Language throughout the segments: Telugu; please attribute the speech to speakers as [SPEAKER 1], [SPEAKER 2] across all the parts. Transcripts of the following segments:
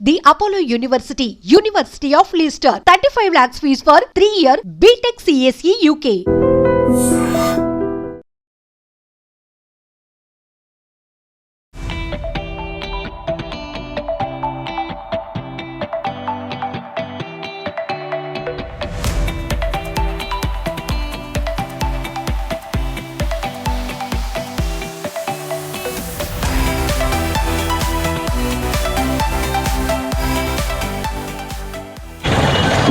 [SPEAKER 1] The Apollo University, University of Leicester, 35 lakhs fees for 3-year BTech CSE UK.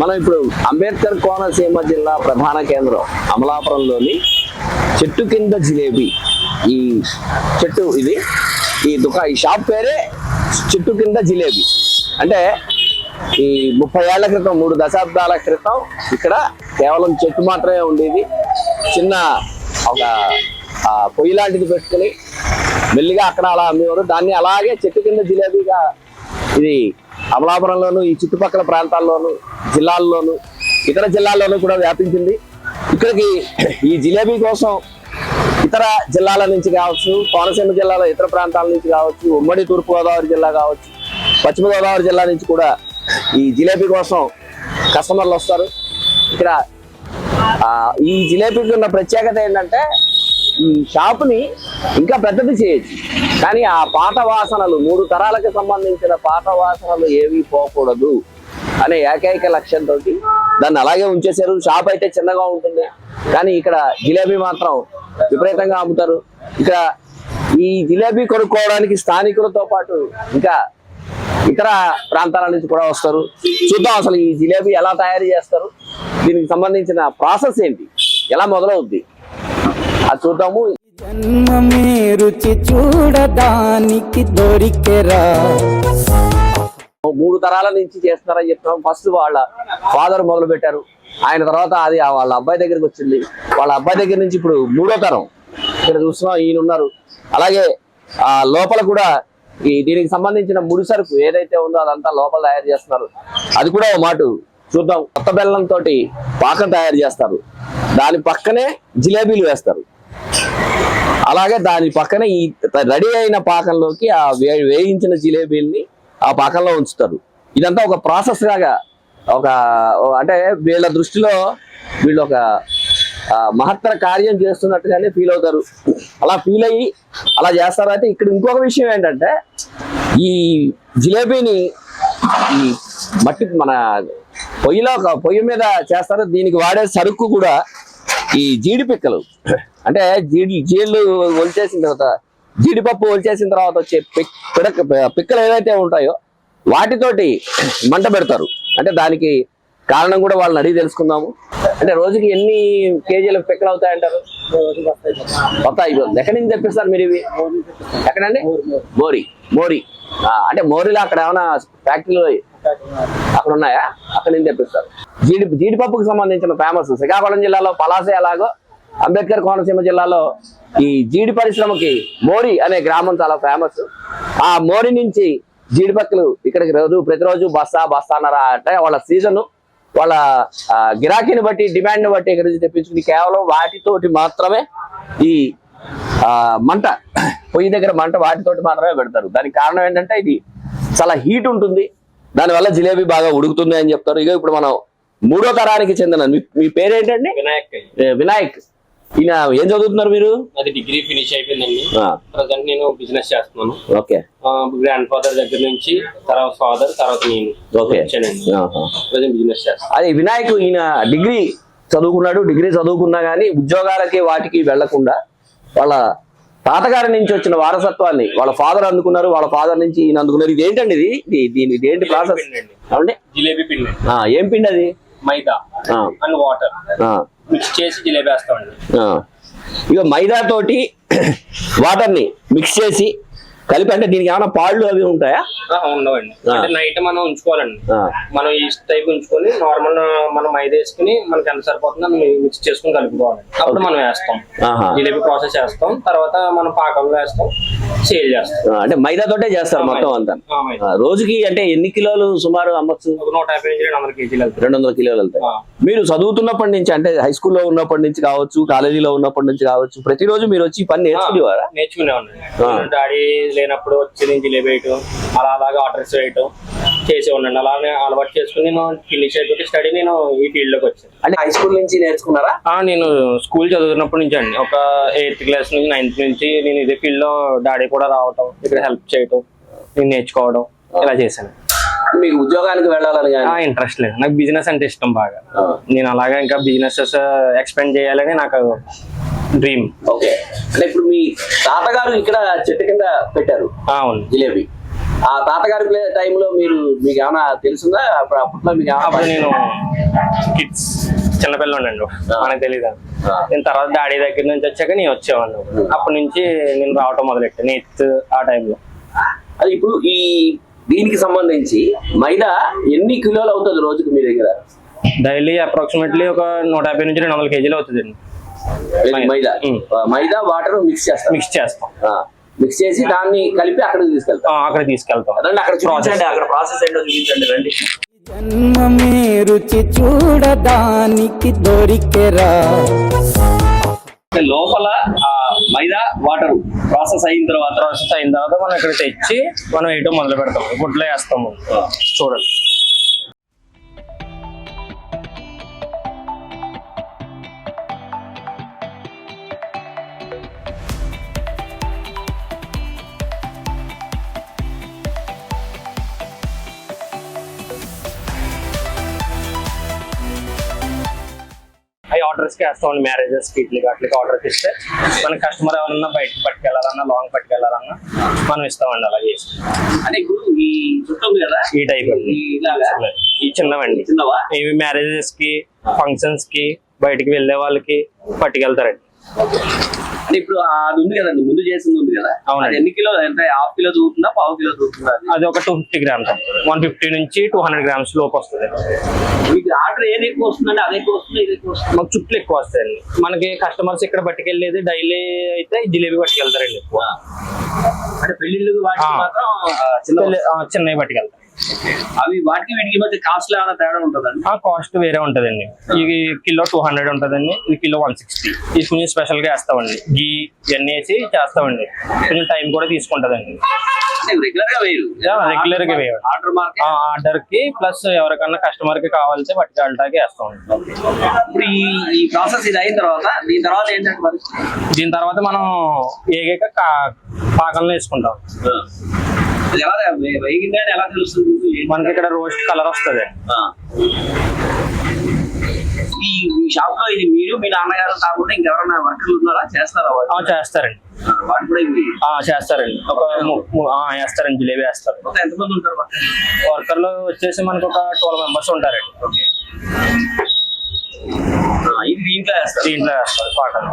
[SPEAKER 2] మనం ఇప్పుడు అంబేద్కర్ కోనసీమ జిల్లా ప్రధాన కేంద్రం అమలాపురంలోని చెట్టు కింద జిలేబీ ఈ చెట్టు ఇది ఈ షాప్ పేరే చెట్టు కింద జిలేబీ. అంటే ఈ 30 ఏళ్ల క్రితం 3 దశాబ్దాల క్రితం ఇక్కడ కేవలం చెట్టు మాత్రమే ఉండేది. చిన్న ఒక పొయ్యి లాంటిది పెట్టుకుని మెల్లిగా అక్కడ అలా అమ్మేవారు. దాన్ని అలాగే చెట్టు కింద జిలేబీగా ఇది అమలాపురంలోను ఈ చుట్టుపక్కల ప్రాంతాల్లోను జిల్లాల్లోను ఇతర జిల్లాల్లోనూ కూడా వ్యాపించింది. ఇక్కడికి ఈ జిలేబీ కోసం ఇతర జిల్లాల నుంచి కావచ్చు, కోనసీమ జిల్లాలో ఇతర ప్రాంతాల నుంచి కావచ్చు, ఉమ్మడి తూర్పుగోదావరి జిల్లా కావచ్చు, పశ్చిమ గోదావరి జిల్లా నుంచి కూడా ఈ జిలేబీ కోసం కస్టమర్లు వస్తారు. ఇక్కడ ఈ జిలేబీకి ఉన్న ప్రత్యేకత ఏంటంటే ఈ షాపుని ఇంకా పెద్దది చేయొచ్చు, కానీ ఆ పాత వాసనలు 3 తరాలకు సంబంధించిన పాత వాసనలు ఏవి పోకూడదు అనే ఏకైక లక్ష్యంతో దాన్ని అలాగే ఉంచేశారు. షాప్ అయితే చిన్నగా ఉంటుంది, కానీ ఇక్కడ జిలేబీ మాత్రం విపరీతంగా అమ్ముతారు. ఇక్కడ ఈ జిలేబీ కొనుక్కోవడానికి స్థానికులతో పాటు ఇంకా ఇతర ప్రాంతాల నుంచి కూడా వస్తారు. చూద్దాం అసలు ఈ జిలేబీ ఎలా తయారు చేస్తారు, దీనికి సంబంధించిన ప్రాసెస్ ఏంటి, ఎలా మొదలవుద్ది అది చూద్దాము.
[SPEAKER 3] జన్మమే రుచి చూడడానికి దొరికెరా.
[SPEAKER 2] 3 తరాల నుంచి చేస్తున్నారని చెప్తున్నాం. ఫస్ట్ వాళ్ళ ఫాదర్ మొదలు పెట్టారు, ఆయన తర్వాత అది వాళ్ళ అబ్బాయి దగ్గరికి వచ్చింది, వాళ్ళ అబ్బాయి దగ్గర నుంచి ఇప్పుడు 3వ తరం ఇక్కడ చూస్తున్నాం ఈయన ఉన్నారు. అలాగే లోపల కూడా దీనికి సంబంధించిన ముడి సరుకు ఏదైతే ఉందో అదంతా లోపల తయారు చేస్తున్నారు. అది కూడా ఓ మాట చూద్దాం. కొత్త బెల్లంతో పాకం తయారు చేస్తారు, దాని పక్కనే జిలేబీలు వేస్తారు. అలాగే దాని పక్కనే ఈ రెడీ అయిన పాకంలోకి ఆ వేయించిన జిలేబీల్ని ఆ పాకంలో ఉంచుతారు. ఇదంతా ఒక ప్రాసెస్ లాగా అంటే వీళ్ళ దృష్టిలో వీళ్ళు ఒక మహత్తర కార్యం చేస్తున్నట్టుగానే ఫీల్ అవుతారు. అలా ఫీల్ అయ్యి అలా చేస్తారు. అయితే ఇక్కడ ఇంకొక విషయం ఏంటంటే ఈ జిలేబీని ఈ మన పొయ్యి మీద చేస్తారు. దీనికి వాడే సరుకు కూడా ఈ జీడి పిక్కలు, అంటే జీళ్ళు ఒలిచేసిన తర్వాత జీడిపప్పు ఒలిచేసిన తర్వాత వచ్చే పిక్కలు ఏదైతే ఉంటాయో వాటితోటి మంట పెడతారు. అంటే దానికి కారణం కూడా వాళ్ళని అడిగి తెలుసుకుందాము. అంటే రోజుకి ఎన్ని కేజీల పిక్కలు అవుతాయంటారు? ఎక్కడి నుంచి తెప్పిస్తారు మీరు ఇవి? ఎక్కడండి? మోరి. అంటే మోరిలో అక్కడ ఏమైనా ఫ్యాక్టరీలు అక్కడ ఉన్నాయా? అక్కడ నుంచి తెప్పిస్తారు. జీడిపప్పుకి సంబంధించిన ఫేమస్ శ్రీకాకుళం జిల్లాలో పలాస, ఎలాగో అంబేద్కర్ కోనసీమ జిల్లాలో ఈ జీడి పరిశ్రమకి మోరి అనే గ్రామం చాలా ఫేమస్. ఆ మోరి నుంచి జీడిపక్కలు ఇక్కడికి ప్రతిరోజు బస్తాన్నర అంటే వాళ్ళ సీజన్, వాళ్ళ గిరాకీని బట్టి, డిమాండ్ని బట్టి ఇక్కడ నుంచి తెప్పించుకుని కేవలం వాటితోటి మాత్రమే ఈ మంట పొయ్యి దగ్గర మంట వాటితోటి మాత్రమే పెడతారు. దానికి కారణం ఏంటంటే ఇది చాలా హీట్ ఉంటుంది, దానివల్ల జిలేబీ బాగా ఉడుకుతుంది అని చెప్తారు. ఇక ఇప్పుడు మనం 3వ తరానికి చెందిన మీ పేరేంటండి? వినాయక్. ఈయన ఏం చదువుతున్నారు మీరు?
[SPEAKER 4] అది డిగ్రీ ఫినిష్ అయిపోయిందండి. ప్రజెంట్ నేను బిజినెస్ చేస్తున్నాను.
[SPEAKER 2] ఓకే.
[SPEAKER 4] గ్రాండ్ ఫాదర్ దగ్గర నుంచి తర్వాత ఫాదర్ తర్వాత నేను బిజినెస్ చేస్తాను.
[SPEAKER 2] అది వినాయక్ ఈయన డిగ్రీ చదువుకున్నాడు. డిగ్రీ చదువుకున్నా కానీ ఉద్యోగాలకి వాటికి వెళ్లకుండా వాళ్ళ తాతగారి నుంచి వచ్చిన వారసత్వాన్ని వాళ్ళ ఫాదర్ అందుకున్నారు, వాళ్ళ ఫాదర్ నుంచి ఈయన అందుకున్నారు. ఇది ఏంటండి? ఇది ఏంటి ప్రాసెస్?
[SPEAKER 4] జిలేబీ పిండి.
[SPEAKER 2] ఏం పిండి అది?
[SPEAKER 4] మైదా అండ్ వాటర్ మిక్స్ చేసి జిలేబీ వేస్తామండి.
[SPEAKER 2] ఇక మైదా తోటి వాటర్ ని మిక్స్ చేసి కలిపి, అంటే దీనికి ఏమైనా పాళ్ళు అవి ఉంటాయా?
[SPEAKER 4] ఉండవండి. అంటే నైట్ మనం ఉంచుకోవాలండి. మనం ఈ టైప్ ఉంచుకొని నార్మల్ మనం మైదా వేసుకుని మనకి ఎంత సరిపోతుందో మిక్స్ చేసుకుని కలుపుకోవాలండి. అప్పుడు మనం వేస్తాం, జిలేబీ ప్రాసెస్ చేస్తాం, తర్వాత మనం పాకంలో వేస్తాం, సేల్ చేస్తాం.
[SPEAKER 2] అంటే మైదా తోటే చేస్తారు మొత్తం అంతా. రోజుకి అంటే ఎన్ని కిలోలు సుమారు అమ్మచ్చు?
[SPEAKER 4] 150 నుంచి 200 కేజీలు.
[SPEAKER 2] 200 కిలోలు వెళ్తాయి. మీరు చదువుతున్నప్పటి నుంచి, అంటే హై స్కూల్లో ఉన్నప్పటి నుంచి కావచ్చు, కాలేజీలో ఉన్నప్పటి నుంచి కావచ్చు, ప్రతిరోజు మీరు వచ్చి పని నేర్చుకునేవారా?
[SPEAKER 4] నేర్చుకునేవాడిని. డాడీ లేనప్పుడు వచ్చి నేను జిలేబీ వేయటం అలాగా ఆర్డర్స్ వేయటం చేసి ఉండండి. అలానే అలవాటు చేసుకుని నేను ఫినిష్ అయిపోతే స్టడీ నేను ఈ ఫీల్డ్ లోకి వచ్చాను.
[SPEAKER 2] అంటే హై స్కూల్ నుంచి నేర్చుకున్నారా?
[SPEAKER 4] నేను స్కూల్ చదువుతున్నప్పటి నుంచి అండి, ఒక 8th క్లాస్ నుంచి 9th నుంచి నేను ఇదే ఫీల్డ్ లో డాడీ కూడా రావటం, ఇక్కడ హెల్ప్ చేయటం, నేను నేర్చుకోవడం ఇలా చేశాను.
[SPEAKER 2] మీకు ఉద్యోగానికి వెళ్ళాలని
[SPEAKER 4] ఇంట్రెస్ట్ లేదు, నాకు బిజినెస్ అంటే ఇష్టం బాగా. నేను అలాగా ఇంకా బిజినెసెస్ ఎక్స్పెండ్ చేయాలని నాకు డ్రీమ్.
[SPEAKER 2] ఓకే, అంటే ఇప్పుడు మీ తాతగారు ఇక్కడ చెట్టు కింద పెట్టారు
[SPEAKER 4] అవును
[SPEAKER 2] జిలేబీ. ఆ తాతగారి టైంలో మీకు ఏమైనా తెలుసుందా? అప్పట్లో మీకు
[SPEAKER 4] అప్పుడు నేను కిడ్స్ చిన్నపిల్లండి, మనకు తెలీదు. నేను తర్వాత డాడీ దగ్గర నుంచి వచ్చాక నేను వచ్చేవాడిని. అప్పటి నుంచి నేను రావటం మొదలెట్టాను 8th ఆ టైంలో.
[SPEAKER 2] అది ఇప్పుడు ఈ దీనికి సంబంధించి మైదా ఎన్ని కిలోలు అవుతుంది రోజుకి మీ దగ్గర?
[SPEAKER 4] డైలీ అప్రాక్సిమేట్లీ ఒక 150 నుంచి 200 కేజీలు అవుతుందండి
[SPEAKER 2] మైదా వాటర్ మిక్స్ చేస్తాం. మిక్స్ చేసి దాన్ని కలిపి అక్కడికి తీసుకెళ్తాం. అక్కడ చూపించండి, అక్కడ ప్రాసెస్ ఏంటో చూపించండి రండి.
[SPEAKER 3] జన్మమే రుచి చూడడానికి దొరికెరా.
[SPEAKER 2] లోపల మైదా వాటర్ ప్రాసెస్ అయిన తర్వాత
[SPEAKER 4] మనం ఇక్కడ తెచ్చి మనం వేయటం మొదలు పెడతాం. గుడ్లో వేస్తాము చూడండి. అవి ఆర్డర్స్ కి వేస్తామండి, మ్యారేజెస్ కి ఇట్లకి అట్లకి ఆర్డర్స్ ఇస్తే మన కస్టమర్ ఎవరన్నా బయటకి పట్టుకెళ్ళాలన్నా లాంగ్ పట్టుకెళ్ళాలన్నా మనం ఇస్తామండి. అలా చేసి
[SPEAKER 2] అంటే ఇప్పుడు ఈ చుట్టం కదా
[SPEAKER 4] ఈ టైప్ అండి, ఈ చిన్నవండి, ఇవి మ్యారేజెస్ కి ఫంక్షన్స్ కి బయటికి వెళ్ళే వాళ్ళకి పట్టుకెళ్తారండి.
[SPEAKER 2] అంటే ఇప్పుడు అది ఉంది కదండి, ముందు చేసింది ఉంది కదా, అది ఎన్ని కిలో, ఎంత ½ కిలో దూరుతుందా, పావు కిలో దూరుతుందా?
[SPEAKER 4] అది ఒక 250 grams, 150 నుంచి 200 grams లోపు వస్తుంది.
[SPEAKER 2] మీకు ఆర్డర్ ఏది ఎక్కువ వస్తుందండి? అది ఎక్కువ వస్తుంది, ఇది ఎక్కువ వస్తుంది?
[SPEAKER 4] మాకు చుట్టూ ఎక్కువ వస్తాయండి. మనకి కస్టమర్స్ ఇక్కడ పట్టుకెళ్ళేది డైలీ అయితే జిలేబీ పట్టుకెళ్తారండి ఎక్కువ.
[SPEAKER 2] అంటే పెళ్లిళ్ళు వాటికి మాత్రం
[SPEAKER 4] చిన్నవి పట్టుకెళ్తారు.
[SPEAKER 2] అవి వాటికి వీటికి మధ్య కాస్ట్ ఏమైనా తేడా ఉంటుందండి?
[SPEAKER 4] కాస్ట్ వేరే ఉంటదండి. ఇది కిలో 200 ఉంటదండి, ఇది కిలో 160. ఇది కొంచెం స్పెషల్ గా వేస్తామండి, గీ ఇవన్నీ వేసి చేస్తామండి. కొంచెం టైం కూడా తీసుకుంటదండి.
[SPEAKER 2] రెగ్యులర్ గా వేయరు,
[SPEAKER 4] ఆర్డర్ కి ప్లస్ ఎవరికన్నా కస్టమర్ కి కావాల్సి పట్టుకెళ్ళటానికి వేస్తామండి.
[SPEAKER 2] ఇప్పుడు ఈ ప్రాసెస్ ఇది అయిన తర్వాత దీని తర్వాత ఏంటంటే మరి
[SPEAKER 4] దీని తర్వాత మనం ఏగైక పాకంలో వేసుకుంటాం.
[SPEAKER 2] ఎలా తెలుస్తుంది
[SPEAKER 4] మనకి? ఇక్కడ రోస్ట్ కలర్ వస్తుంది.
[SPEAKER 2] ఈ షాప్ లో ఇది మీరు మీ నాన్నగారు కాకుండా ఇంకెవరైనా వర్కర్లు ఉన్నారా? చేస్తారా?
[SPEAKER 4] చేస్తారండి,
[SPEAKER 2] వాటి కూడా
[SPEAKER 4] చేస్తారండి. వేస్తారండి, జిలేబీ వేస్తారు.
[SPEAKER 2] ఎంతమంది ఉంటారు
[SPEAKER 4] వర్కర్లు వచ్చేసి మనకు ఒక 12 members ఉంటారండి.
[SPEAKER 2] ఇది దీంట్లో వేస్తారు
[SPEAKER 4] పాటలు.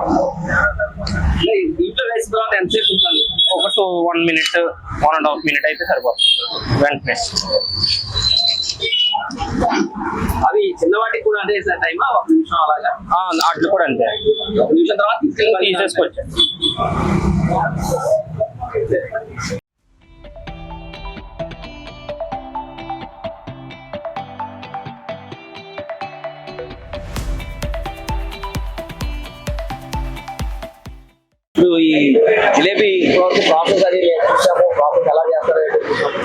[SPEAKER 2] దీంట్లో వేసిన తర్వాత ఎంతసేపు ఉంటుంది?
[SPEAKER 4] ఒక 1 minute 1.5 minute అయితే సరిపోతుంది వెంటనే.
[SPEAKER 2] అవి చిన్నవాటికి కూడా అదే టైమా? 1 నిమిషం అలాగా?
[SPEAKER 4] అట్లు కూడా అంతే,
[SPEAKER 2] 1 నిమిషం తర్వాత
[SPEAKER 4] తీసేసుకోవచ్చు.
[SPEAKER 2] ఈ జిలేబీ ప్రాసెస్ అది చూసాము, ప్రాసెస్ ఎలా చేస్తారో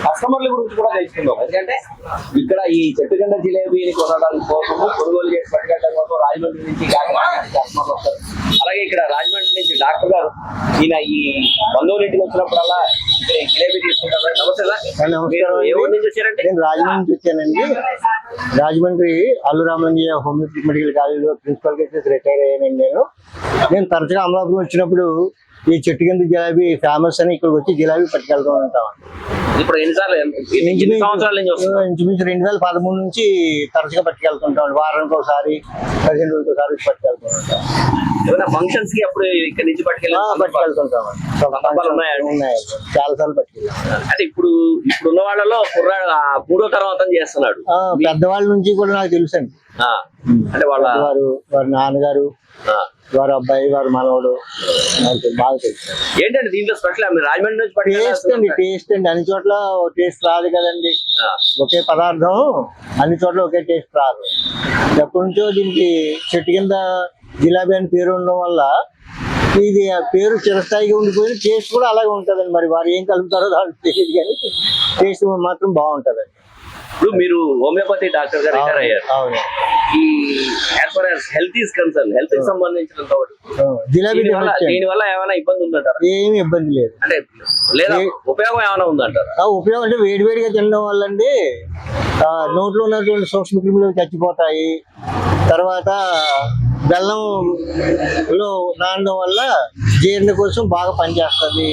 [SPEAKER 2] కస్టమర్ల గురించి కూడా తెలుసుకుందాం. ఎందుకంటే ఇక్కడ ఈ చెట్టు కింద జిలేబీని కొనడానికి కోసము, కొనుగోలు చేసి పట్టుకెళ్ళడం కోసం రాజమండ్రి నుంచి కస్టమర్లు వస్తారు. అలాగే ఇక్కడ రాజమండ్రి నుంచి డాక్టర్ గారు ఈయన ఈ బంధువుల ఇంటికి వచ్చినప్పుడల్లా ఇక్కడ జిలేబీ తీసుకుంటారు. నమస్తే సార్. ఏ ఊరు నుంచి వచ్చారంటే?
[SPEAKER 5] నేను రాజమండ్రి నుంచి వచ్చానండి. రాజమండ్రి అల్లు రామలింగయ్య హోమియోపతిక్ మెడికల్ కాలేజీలో ప్రిన్సిపల్ గా రిటైర్ అయ్యానండి. నేను తరచుగా అమలాపురం వచ్చినప్పుడు ఈ చెట్టు కింద జిలేబీ ఫేమస్ అని ఇక్కడికి వచ్చి జిలేబీ పట్టుకెళ్తూ ఉంటాం.
[SPEAKER 2] ఇప్పుడు ఇంచుమించు
[SPEAKER 5] 2013 నుంచి తరచుగా పట్టుకెళ్తుంటాం. వారానికి ఒకసారి, 15 రోజులకు ఒకసారి పట్టుకెళ్తూ ఉంటాం.
[SPEAKER 2] ఫంక్షన్స్ కి అప్పుడు ఇక్కడ నుంచి
[SPEAKER 5] పట్టుకెళ్తుంటాం. ఉన్నాయి, చాలా సార్లు పట్టుకెళ్ళాం.
[SPEAKER 2] అంటే ఇప్పుడు ఉన్న వాళ్ళలో మూడో తర్వాత చేస్తున్నాడు.
[SPEAKER 5] పెద్దవాళ్ళ నుంచి కూడా నాకు తెలుసు అండి.
[SPEAKER 2] అంటే
[SPEAKER 5] వారి నాన్నగారు, వారి అబ్బాయి, వారి మనవడు నాకు బాగా తెలుసు.
[SPEAKER 2] ఏంటంటే దీంట్లో స్పెషల్ రాజమండ్రి నుంచి
[SPEAKER 5] టేస్ట్ అండి. అన్ని చోట్ల టేస్ట్ రాదు కదండి. ఒకే పదార్థం అన్ని చోట్ల ఒకే టేస్ట్ రాదు. ఎప్పటి నుంచో దీనికి చెట్టు కింద జిలేబీ అని పేరు ఉండడం వల్ల ఇది ఆ పేరు చిరస్థాయిగా ఉండిపోయింది. టేస్ట్ కూడా అలాగే ఉంటుందండి. మరి వారు ఏం కలుపుతారో దానికి తెలియదు, కానీ టేస్ట్ మాత్రం బాగుంటుందండి.
[SPEAKER 2] ఇప్పుడు మీరు హోమియోపతి డాక్టర్ గా రిటైర్ అయ్యారు.
[SPEAKER 5] అవును.
[SPEAKER 2] ఈ as for as health is concern, health కి సంబంధించినంత వరకు
[SPEAKER 5] జిలేబీ
[SPEAKER 2] దీనివల్ల ఏమైనా ఇబ్బంది ఉందంటారా?
[SPEAKER 5] ఏమి ఇబ్బంది లేదు.
[SPEAKER 2] అంటే లేదా ఉపయోగం ఏమైనా ఉందంటారా?
[SPEAKER 5] ఆ ఉపయోగం అంటే వేడివేడిగా తినడం వల్ల అండి నోట్లో ఉన్నటువంటి సూక్ష్మ క్రిములు చచ్చిపోతాయి. తర్వాత బెల్లంలో నానడం వల్ల జీర్ణ కోసం బాగా పనిచేస్తుంది,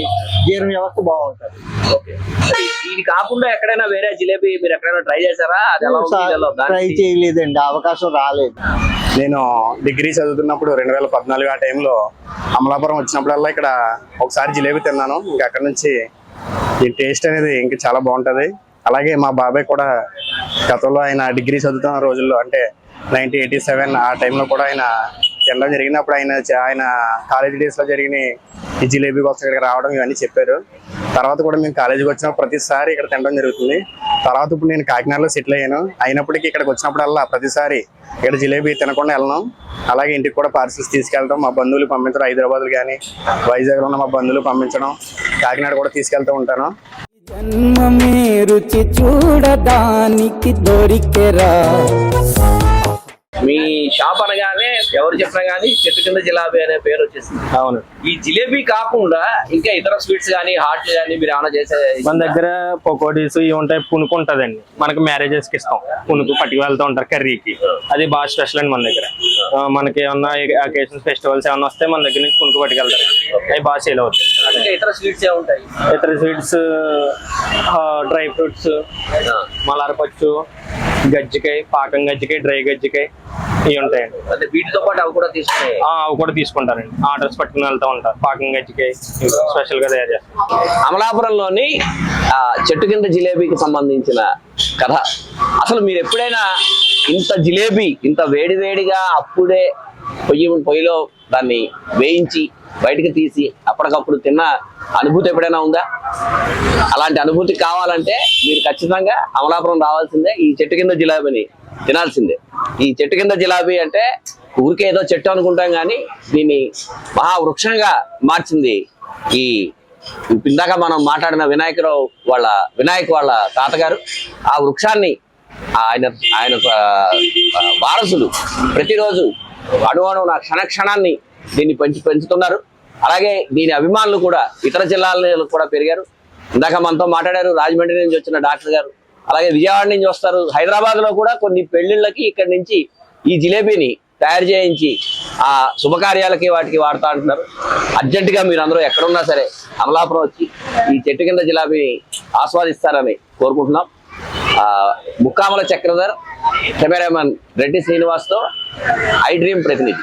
[SPEAKER 5] జీర్ణ వ్యవస్థ బాగుంటుంది.
[SPEAKER 2] ఇది కాకుండా ఎక్కడైనా వేరే జిలేబీ మీరు ఎక్కడైనా ట్రై చేశారా? అది ఎలా ఉంది? ఇది ఎలా ఉంది?
[SPEAKER 5] ట్రై చేయలేదండి, అవకాశం రాలేదు.
[SPEAKER 6] నేను డిగ్రీ చదువుతున్నప్పుడు 2014 ఆ టైంలో అమలాపురం వచ్చినప్పుడల్లా ఇక్కడ ఒకసారి జిలేబీ తిన్నాను. ఇంకా అక్కడ నుంచి ఈ టేస్ట్ అనేది ఇంకా చాలా బాగుంటుంది. అలాగే మా బాబాయ్ కూడా గతంలో ఆయన డిగ్రీ చదువుతున్న రోజుల్లో అంటే 1987 ఆ టైంలో కూడా ఆయన తినడం జరిగింది. అప్పుడు ఆయన కాలేజీ డేస్లో జరిగిన ఈ జిలేబీ కోసం ఇక్కడికి రావడం ఇవన్నీ చెప్పారు. తర్వాత కూడా మేము కాలేజీకి వచ్చినప్పుడు ప్రతిసారి ఇక్కడ తినడం జరుగుతుంది. తర్వాత ఇప్పుడు నేను కాకినాడలో సెటిల్ అయ్యాను. అయినప్పటికీ ఇక్కడికి వచ్చినప్పుడల్లా ప్రతిసారి ఇక్కడ జిలేబీ తినకుండా వెళ్ళడం, అలాగే ఇంటికి కూడా పార్సిల్స్ తీసుకెళ్ళడం, మా బంధువులు పంపించడం, హైదరాబాద్ కానీ వైజాగ్లో ఉన్న మా బంధువులు పంపించడం, కాకినాడ కూడా తీసుకెళ్తూ ఉంటాను.
[SPEAKER 3] జన్మమే రుచి చూడడానికి దొరికెరా.
[SPEAKER 2] మీ షాప్ అనగానే ఎవరు చెప్పినా గానీ చెట్టు కింద జిలేబీ అనే పేరు వచ్చేసింది.
[SPEAKER 4] అవును.
[SPEAKER 2] ఈ జిలేబీ కాకుండా ఇంకా ఇతర స్వీట్స్ కానీ హాట్లు కానీ మీరు ఏమైనా చేసే?
[SPEAKER 4] మన దగ్గర పకోడీస్ ఇవి ఉంటాయి, పునుకు ఉంటదండి. మనకి మ్యారేజెస్ కి ఇస్తాం పునుకు, పట్టుకు వెళ్తూ ఉంటారు కర్రీకి. అది బాగా స్పెషల్ అండి మన దగ్గర. మనకి ఏమన్నా అకేషన్స్ ఫెస్టివల్స్ ఏమన్నా వస్తే మన దగ్గర నుంచి పునుకు పట్టుకెళ్తారు. అవి బాగా సేల్ అవుతాయి.
[SPEAKER 2] ఇంకా ఇతర స్వీట్స్ ఏముంటాయి?
[SPEAKER 4] ఇతర స్వీట్స్ డ్రై ఫ్రూట్స్, మలారపచ్చు, గజ్జికాయ, పాకం గజ్జికాయ, డ్రై గజ్జికాయ ఇవి ఉంటాయండి.
[SPEAKER 2] అంటే వీటితో పాటు అవి కూడా తీసుకుని
[SPEAKER 4] అవి కూడా తీసుకుంటారండి. ఆర్డర్స్ పట్టుకుని వెళ్తూ ఉంటారు. పాకం గజ్జికాయ స్పెషల్ గా తయారు చేస్తారు.
[SPEAKER 2] అమలాపురంలోని చెట్టు కింద జిలేబీకి సంబంధించిన కథ. అసలు మీరు ఎప్పుడైనా ఇంత జిలేబీ ఇంత వేడివేడిగా అప్పుడే పొయ్యిలో దాన్ని వేయించి బయటకు తీసి అప్పటికప్పుడు తిన్న అనుభూతి ఎప్పుడైనా ఉందా? అలాంటి అనుభూతి కావాలంటే మీరు ఖచ్చితంగా అమలాపురం రావాల్సిందే. ఈ చెట్టు కింద జిలేబీని తినాల్సిందే. ఈ చెట్టు కింద జిలేబీ అంటే ఊరికే ఏదో చెట్టు అనుకుంటాం, కానీ దీన్ని మహావృక్షంగా మార్చింది ఈ ఇందాక మనం మాట్లాడిన వినాయక్ వాళ్ళ తాతగారు. ఆ వృక్షాన్ని ఆయన వారసులు ప్రతిరోజు అణువణువున క్షణాన్ని దీన్ని పెంచుతున్నారు. అలాగే దీని అభిమానులు కూడా ఇతర జిల్లాలలో కూడా పెరిగారు. ఇందాక మనతో మాట్లాడారు రాజమండ్రి నుంచి వచ్చిన డాక్టర్ గారు, అలాగే విజయవాడ నుంచి వస్తారు. హైదరాబాద్ లో కూడా కొన్ని పెళ్లిళ్ళకి ఇక్కడి నుంచి ఈ జిలేబీని తయారు చేయించి ఆ శుభకార్యాలకి వాటికి వాడుతూ అంటున్నారు. అర్జెంటుగా మీరు అందరూ ఎక్కడున్నా సరే అమలాపురం వచ్చి ఈ చెట్టు కింద జిలేబీని ఆస్వాదిస్తారని కోరుకుంటున్నాం. ముక్కామల చక్రధర్, కెమెరామెన్ రెడ్డి శ్రీనివాస్తో ఐ డ్రీమ్ ప్రతినిధి.